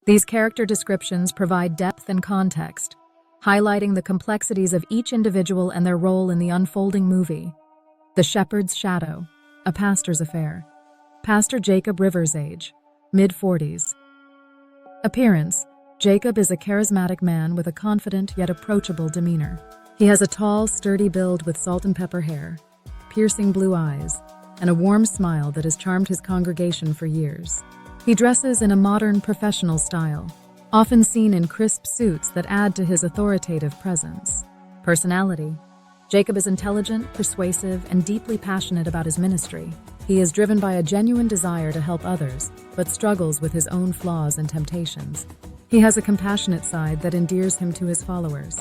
These character descriptions provide depth and context, highlighting the complexities of each individual and their role in the unfolding movie. The Shepherd's Shadow, a pastor's affair. Pastor Jacob Rivers, age, mid-40s. Appearance: Jacob is a charismatic man with a confident yet approachable demeanor. He has a tall, sturdy build with salt and pepper hair, piercing blue eyes, and a warm smile that has charmed his congregation for years. He dresses in a modern, professional style, often seen in crisp suits that add to his authoritative presence. Personality: Jacob is intelligent, persuasive, and deeply passionate about his ministry. He is driven by a genuine desire to help others, but struggles with his own flaws and temptations. He has a compassionate side that endears him to his followers,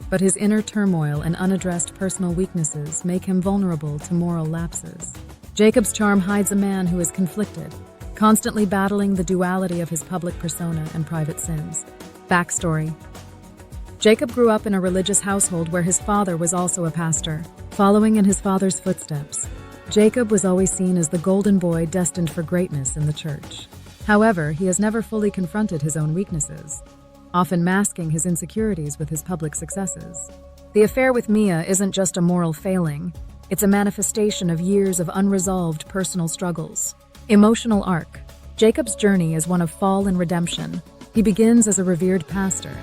but his inner turmoil and unaddressed personal weaknesses make him vulnerable to moral lapses. Jacob's charm hides a man who is conflicted, constantly battling the duality of his public persona and private sins. Backstory: Jacob grew up in a religious household where his father was also a pastor. Following in his father's footsteps, Jacob was always seen as the golden boy destined for greatness in the church. However, he has never fully confronted his own weaknesses, often masking his insecurities with his public successes. The affair with Mia isn't just a moral failing, it's a manifestation of years of unresolved personal struggles. Emotional arc: Jacob's journey is one of fall and redemption. He begins as a revered pastor,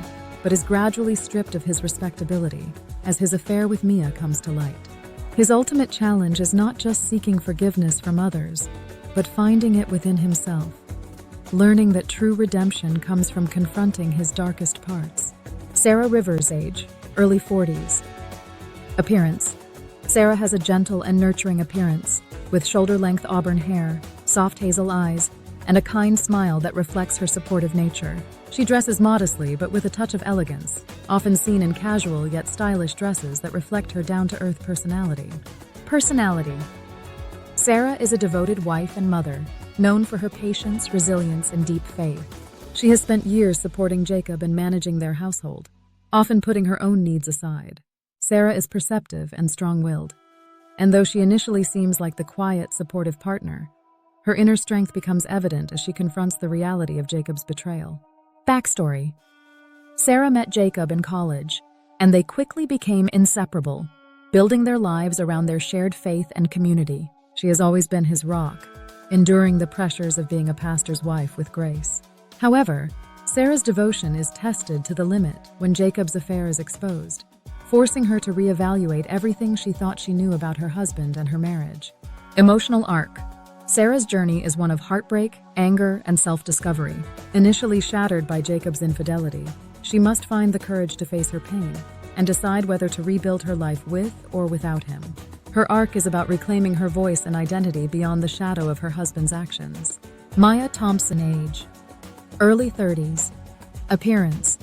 but is gradually stripped of his respectability as his affair with Mia comes to light. His ultimate challenge is not just seeking forgiveness from others, but finding it within himself, learning that true redemption comes from confronting his darkest parts. Sarah Rivers, age, early 40s. Appearance: Sarah has a gentle and nurturing appearance, with shoulder-length auburn hair, soft hazel eyes, and a kind smile that reflects her supportive nature. She dresses modestly but with a touch of elegance, often seen in casual yet stylish dresses that reflect her down-to-earth personality. Personality: Sarah is a devoted wife and mother, known for her patience, resilience, and deep faith. She has spent years supporting Jacob and managing their household, often putting her own needs aside. Sarah is perceptive and strong-willed, and though she initially seems like the quiet, supportive partner, her inner strength becomes evident as she confronts the reality of Jacob's betrayal. Backstory: Sarah met Jacob in college, and they quickly became inseparable, building their lives around their shared faith and community. She has always been his rock, enduring the pressures of being a pastor's wife with grace. However, Sarah's devotion is tested to the limit when Jacob's affair is exposed, forcing her to reevaluate everything she thought she knew about her husband and her marriage. Emotional arc: Sarah's journey is one of heartbreak, anger, and self-discovery. Initially shattered by Jacob's infidelity, she must find the courage to face her pain and decide whether to rebuild her life with or without him. Her arc is about reclaiming her voice and identity beyond the shadow of her husband's actions. Mia Thompson, age, early 30s. Appearance: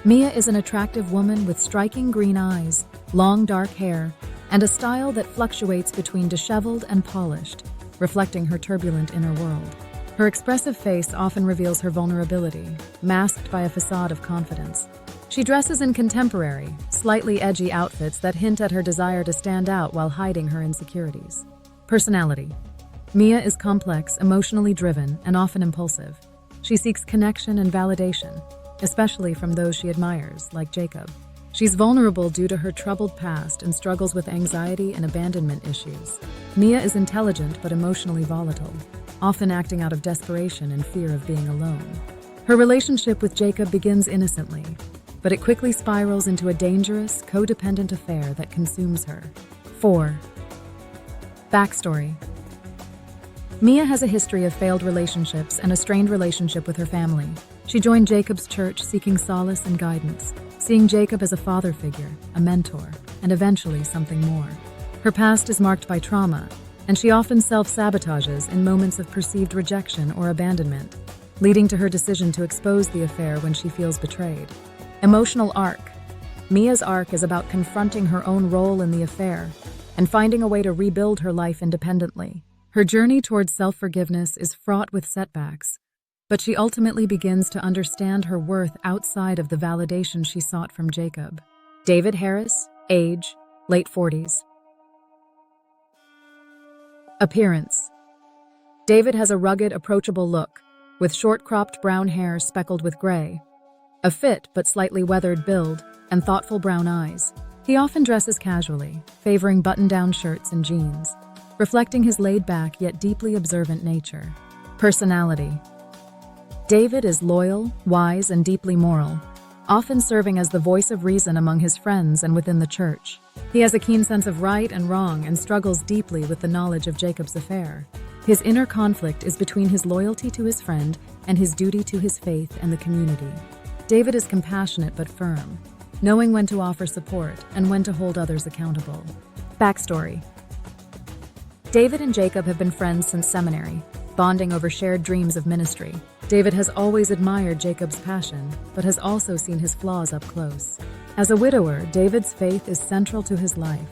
Mia is an attractive woman with striking green eyes, long dark hair, and a style that fluctuates between disheveled and polished, reflecting her turbulent inner world. Her expressive face often reveals her vulnerability, masked by a facade of confidence. She dresses in contemporary, slightly edgy outfits that hint at her desire to stand out while hiding her insecurities. Personality: Mia is complex, emotionally driven, and often impulsive. She seeks connection and validation, especially from those she admires, like Jacob. She's vulnerable due to her troubled past and struggles with anxiety and abandonment issues. Mia is intelligent but emotionally volatile, often acting out of desperation and fear of being alone. Her relationship with Jacob begins innocently, but it quickly spirals into a dangerous, codependent affair that consumes her. 4. Backstory: Mia has a history of failed relationships and a strained relationship with her family. She joined Jacob's church seeking solace and guidance, seeing Jacob as a father figure, a mentor, and eventually something more. Her past is marked by trauma, and she often self-sabotages in moments of perceived rejection or abandonment, leading to her decision to expose the affair when she feels betrayed. Emotional arc: Mia's arc is about confronting her own role in the affair and finding a way to rebuild her life independently. Her journey towards self-forgiveness is fraught with setbacks, but she ultimately begins to understand her worth outside of the validation she sought from Jacob. David Harris, age, late 40s. Appearance: David has a rugged, approachable look, with short-cropped brown hair speckled with gray, a fit but slightly weathered build, and thoughtful brown eyes. He often dresses casually, favoring button-down shirts and jeans, reflecting his laid-back yet deeply observant nature. Personality. David is loyal, wise, and deeply moral, often serving as the voice of reason among his friends and within the church. He has a keen sense of right and wrong and struggles deeply with the knowledge of Jacob's affair. His inner conflict is between his loyalty to his friend and his duty to his faith and the community. David is compassionate but firm, knowing when to offer support and when to hold others accountable. Backstory. David and Jacob have been friends since seminary, bonding over shared dreams of ministry. David has always admired Jacob's passion, but has also seen his flaws up close. As a widower, David's faith is central to his life,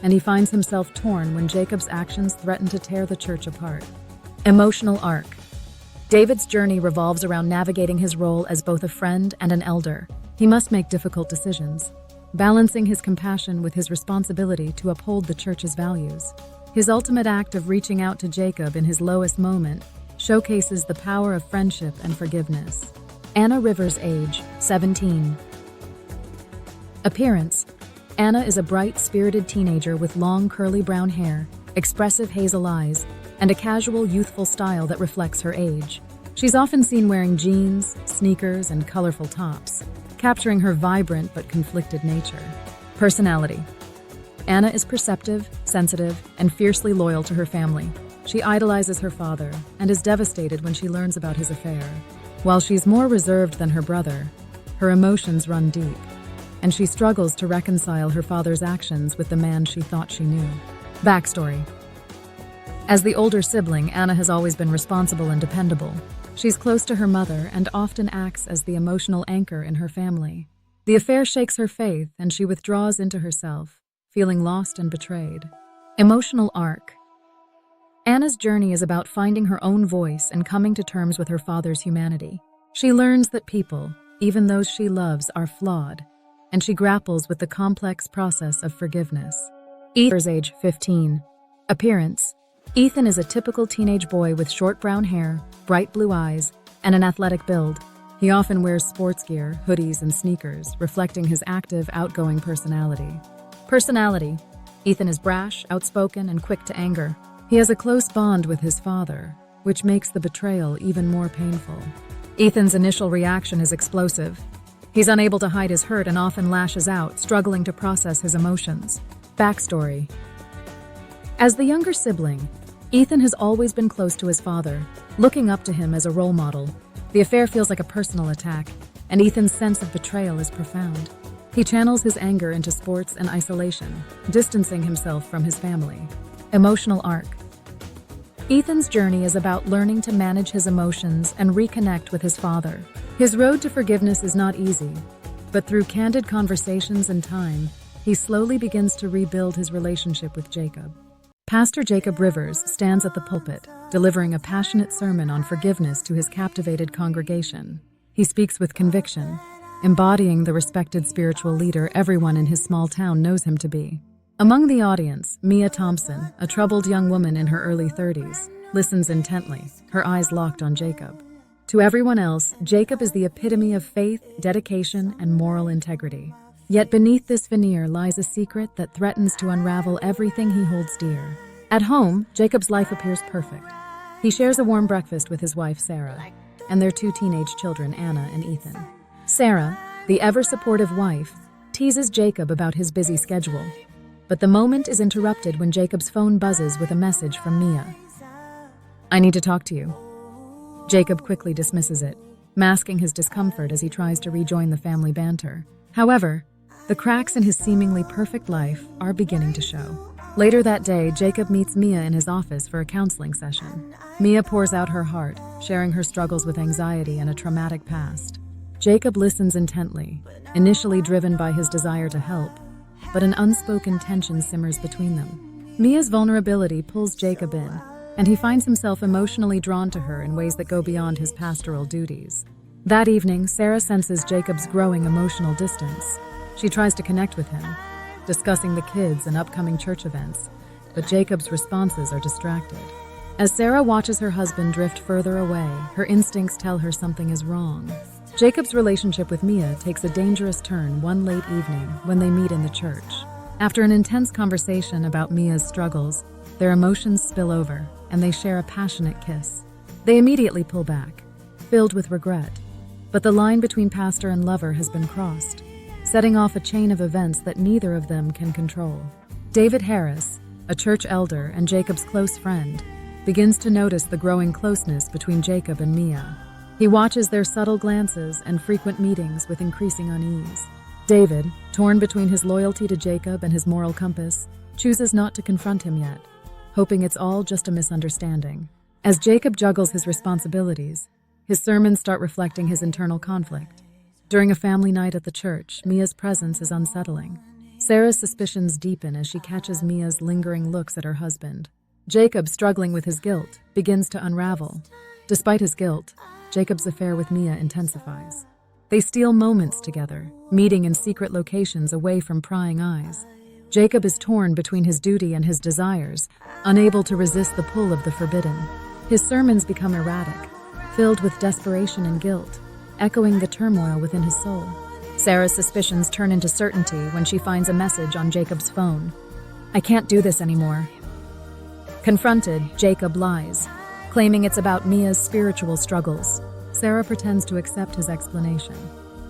and he finds himself torn when Jacob's actions threaten to tear the church apart. Emotional arc. David's journey revolves around navigating his role as both a friend and an elder. He must make difficult decisions, balancing his compassion with his responsibility to uphold the church's values. His ultimate act of reaching out to Jacob in his lowest moment showcases the power of friendship and forgiveness. Anna Rivers, age 17. Appearance. Anna is a bright, spirited teenager with long, curly brown hair, expressive hazel eyes, and a casual, youthful style that reflects her age. She's often seen wearing jeans, sneakers, and colorful tops, capturing her vibrant but conflicted nature. Personality. Anna is perceptive, sensitive, and fiercely loyal to her family. She idolizes her father and is devastated when she learns about his affair. While she's more reserved than her brother, her emotions run deep, and she struggles to reconcile her father's actions with the man she thought she knew. Backstory. As the older sibling, Anna has always been responsible and dependable. She's close to her mother and often acts as the emotional anchor in her family. The affair shakes her faith, and she withdraws into herself, feeling lost and betrayed. Emotional arc. Anna's journey is about finding her own voice and coming to terms with her father's humanity. She learns that people, even those she loves, are flawed, and she grapples with the complex process of forgiveness. Ethan's age 15. Appearance. Ethan is a typical teenage boy with short brown hair, bright blue eyes, and an athletic build. He often wears sports gear, hoodies, and sneakers, reflecting his active, outgoing personality. Personality. Ethan is brash, outspoken, and quick to anger. He has a close bond with his father, which makes the betrayal even more painful. Ethan's initial reaction is explosive. He's unable to hide his hurt and often lashes out, struggling to process his emotions. Backstory. As the younger sibling, Ethan has always been close to his father, looking up to him as a role model. The affair feels like a personal attack, and Ethan's sense of betrayal is profound. He channels his anger into sports and isolation, distancing himself from his family. Emotional arc. Ethan's journey is about learning to manage his emotions and reconnect with his father. His road to forgiveness is not easy, but through candid conversations and time, he slowly begins to rebuild his relationship with Jacob. Pastor Jacob Rivers stands at the pulpit, delivering a passionate sermon on forgiveness to his captivated congregation. He speaks with conviction, embodying the respected spiritual leader everyone in his small town knows him to be. Among the audience, Thompson, a troubled young woman in her early 30s, listens intently, her eyes locked on Jacob. To everyone else, Jacob is the epitome of faith, dedication, and moral integrity. Yet beneath this veneer lies a secret that threatens to unravel everything he holds dear. At home, Jacob's life appears perfect. He shares a warm breakfast with his wife, Sarah, and their 2 teenage children, Anna and Ethan. Sarah, the ever-supportive wife, teases Jacob about his busy schedule. But the moment is interrupted when Jacob's phone buzzes with a message from Mia. "I need to talk to you." Jacob quickly dismisses it, masking his discomfort as he tries to rejoin the family banter. However, the cracks in his seemingly perfect life are beginning to show. Later that day, Jacob meets Mia in his office for a counseling session. Mia pours out her heart, sharing her struggles with anxiety and a traumatic past. Jacob listens intently, initially driven by his desire to help, but an unspoken tension simmers between them. Mia's vulnerability pulls Jacob in, and he finds himself emotionally drawn to her in ways that go beyond his pastoral duties. That evening, Sarah senses Jacob's growing emotional distance. She tries to connect with him, discussing the kids and upcoming church events, but Jacob's responses are distracted. As Sarah watches her husband drift further away, her instincts tell her something is wrong. Jacob's relationship with Mia takes a dangerous turn one late evening when they meet in the church. After an intense conversation about Mia's struggles, their emotions spill over, and they share a passionate kiss. They immediately pull back, filled with regret. But the line between pastor and lover has been crossed, setting off a chain of events that neither of them can control. David Harris, a church elder and Jacob's close friend, begins to notice the growing closeness between Jacob and Mia. He watches their subtle glances and frequent meetings with increasing unease. David, torn between his loyalty to Jacob and his moral compass, chooses not to confront him yet, hoping it's all just a misunderstanding. As Jacob juggles his responsibilities, his sermons start reflecting his internal conflict. During a family night at the church, Mia's presence is unsettling. Sarah's suspicions deepen as she catches Mia's lingering looks at her husband. Jacob, struggling with his guilt, begins to unravel. Despite his guilt, Jacob's affair with Mia intensifies. They steal moments together, meeting in secret locations away from prying eyes. Jacob is torn between his duty and his desires, unable to resist the pull of the forbidden. His sermons become erratic, filled with desperation and guilt, echoing the turmoil within his soul. Sarah's suspicions turn into certainty when she finds a message on Jacob's phone. "I can't do this anymore." Confronted, Jacob lies, claiming it's about Mia's spiritual struggles. Sarah pretends to accept his explanation,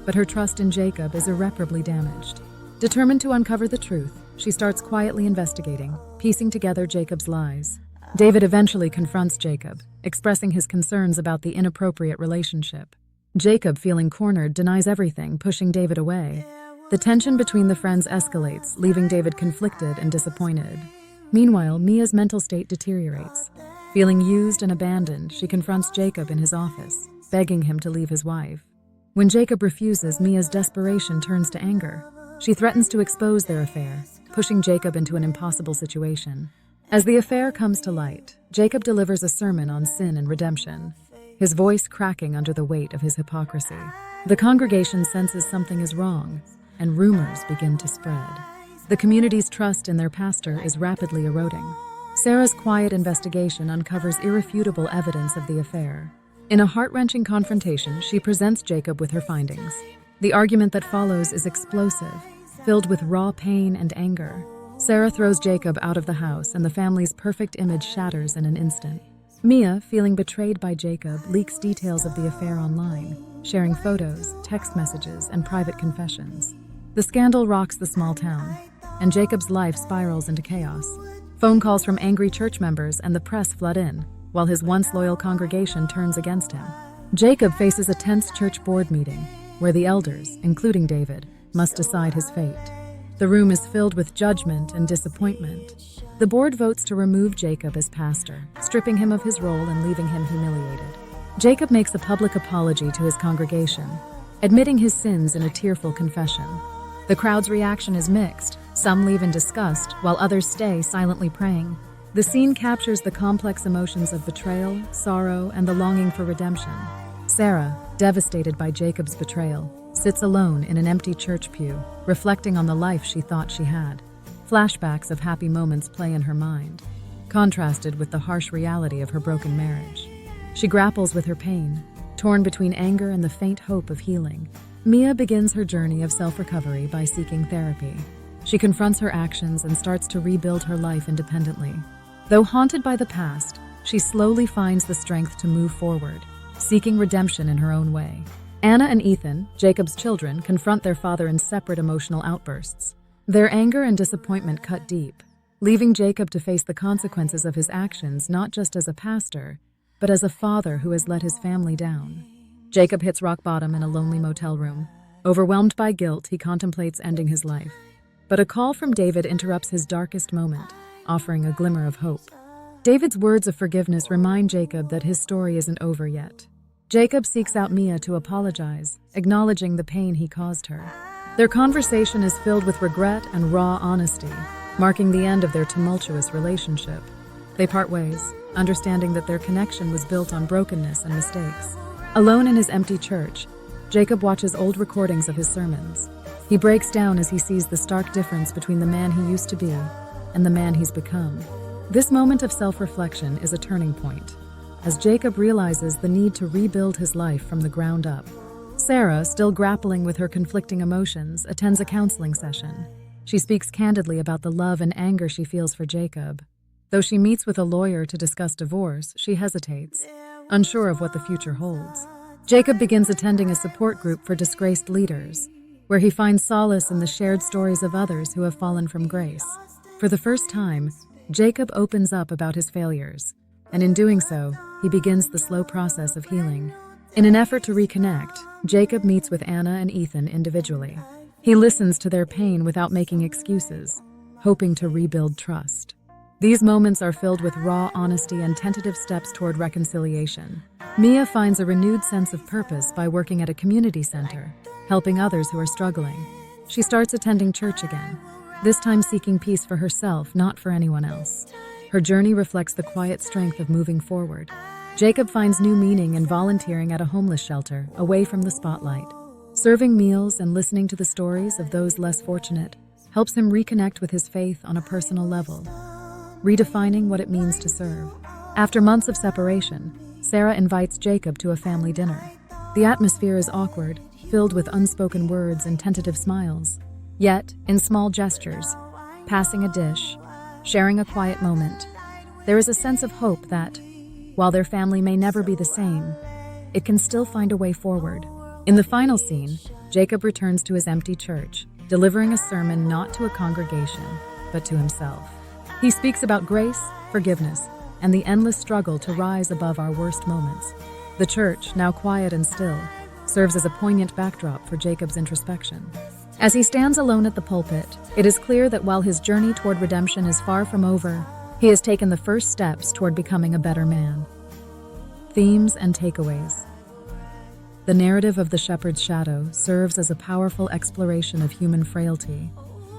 but her trust in Jacob is irreparably damaged. Determined to uncover the truth, she starts quietly investigating, piecing together Jacob's lies. David eventually confronts Jacob, expressing his concerns about the inappropriate relationship. Jacob, feeling cornered, denies everything, pushing David away. The tension between the friends escalates, leaving David conflicted and disappointed. Meanwhile, Mia's mental state deteriorates. Feeling used and abandoned, she confronts Jacob in his office, begging him to leave his wife. When Jacob refuses, Mia's desperation turns to anger. She threatens to expose their affair, pushing Jacob into an impossible situation. As the affair comes to light, Jacob delivers a sermon on sin and redemption, his voice cracking under the weight of his hypocrisy. The congregation senses something is wrong, and rumors begin to spread. The community's trust in their pastor is rapidly eroding. Sarah's quiet investigation uncovers irrefutable evidence of the affair. In a heart-wrenching confrontation, she presents Jacob with her findings. The argument that follows is explosive, filled with raw pain and anger. Sarah throws Jacob out of the house, and the family's perfect image shatters in an instant. Mia, feeling betrayed by Jacob, leaks details of the affair online, sharing photos, text messages, and private confessions. The scandal rocks the small town, and Jacob's life spirals into chaos. Phone calls from angry church members and the press flood in, while his once loyal congregation turns against him. Jacob faces a tense church board meeting, where the elders, including David, must decide his fate. The room is filled with judgment and disappointment. The board votes to remove Jacob as pastor, stripping him of his role and leaving him humiliated. Jacob makes a public apology to his congregation, admitting his sins in a tearful confession. The crowd's reaction is mixed. Some leave in disgust, while others stay silently praying. The scene captures the complex emotions of betrayal, sorrow, and the longing for redemption. Sarah, devastated by Jacob's betrayal, sits alone in an empty church pew, reflecting on the life she thought she had. Flashbacks of happy moments play in her mind, contrasted with the harsh reality of her broken marriage. She grapples with her pain, torn between anger and the faint hope of healing. Mia begins her journey of self-recovery by seeking therapy. She confronts her actions and starts to rebuild her life independently. Though haunted by the past, she slowly finds the strength to move forward, seeking redemption in her own way. Anna and Ethan, Jacob's children, confront their father in separate emotional outbursts. Their anger and disappointment cut deep, leaving Jacob to face the consequences of his actions not just as a pastor, but as a father who has let his family down. Jacob hits rock bottom in a lonely motel room. Overwhelmed by guilt, he contemplates ending his life. But a call from David interrupts his darkest moment, offering a glimmer of hope. David's words of forgiveness remind Jacob that his story isn't over yet. Jacob seeks out Mia to apologize, acknowledging the pain he caused her. Their conversation is filled with regret and raw honesty, marking the end of their tumultuous relationship. They part ways, understanding that their connection was built on brokenness and mistakes. Alone in his empty church, Jacob watches old recordings of his sermons. He breaks down as he sees the stark difference between the man he used to be and the man he's become. This moment of self-reflection is a turning point, as Jacob realizes the need to rebuild his life from the ground up. Sarah, still grappling with her conflicting emotions, attends a counseling session. She speaks candidly about the love and anger she feels for Jacob. Though she meets with a lawyer to discuss divorce, she hesitates, unsure of what the future holds. Jacob begins attending a support group for disgraced leaders, where he finds solace in the shared stories of others who have fallen from grace. For the first time, Jacob opens up about his failures, and in doing so, he begins the slow process of healing. In an effort to reconnect, Jacob meets with Anna and Ethan individually. He listens to their pain without making excuses, hoping to rebuild trust. These moments are filled with raw honesty and tentative steps toward reconciliation. Mia finds a renewed sense of purpose by working at a community center, helping others who are struggling. She starts attending church again, this time seeking peace for herself, not for anyone else. Her journey reflects the quiet strength of moving forward. Jacob finds new meaning in volunteering at a homeless shelter, away from the spotlight. Serving meals and listening to the stories of those less fortunate helps him reconnect with his faith on a personal level, redefining what it means to serve. After months of separation, Sarah invites Jacob to a family dinner. The atmosphere is awkward, filled with unspoken words and tentative smiles. Yet, in small gestures, passing a dish, sharing a quiet moment, there is a sense of hope that, while their family may never be the same, it can still find a way forward. In the final scene, Jacob returns to his empty church, delivering a sermon not to a congregation, but to himself. He speaks about grace, forgiveness, and the endless struggle to rise above our worst moments. The church, now quiet and still, serves as a poignant backdrop for Jacob's introspection. As he stands alone at the pulpit, it is clear that while his journey toward redemption is far from over, he has taken the first steps toward becoming a better man. Themes and takeaways. The narrative of The Shepherd's Shadow serves as a powerful exploration of human frailty,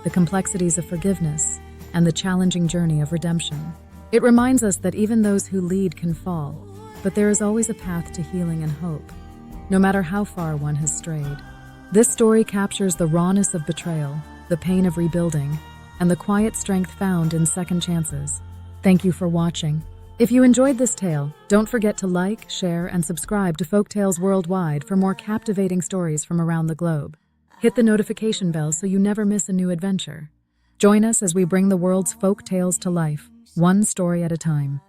the complexities of forgiveness, and the challenging journey of redemption. It reminds us that even those who lead can fall, but there is always a path to healing and hope, no matter how far one has strayed. This story captures the rawness of betrayal, the pain of rebuilding, and the quiet strength found in second chances. Thank you for watching. If you enjoyed this tale, don't forget to like, share, and subscribe to Folktales Worldwide for more captivating stories from around the globe. Hit the notification bell so you never miss a new adventure. Join us as we bring the world's folk tales to life, one story at a time.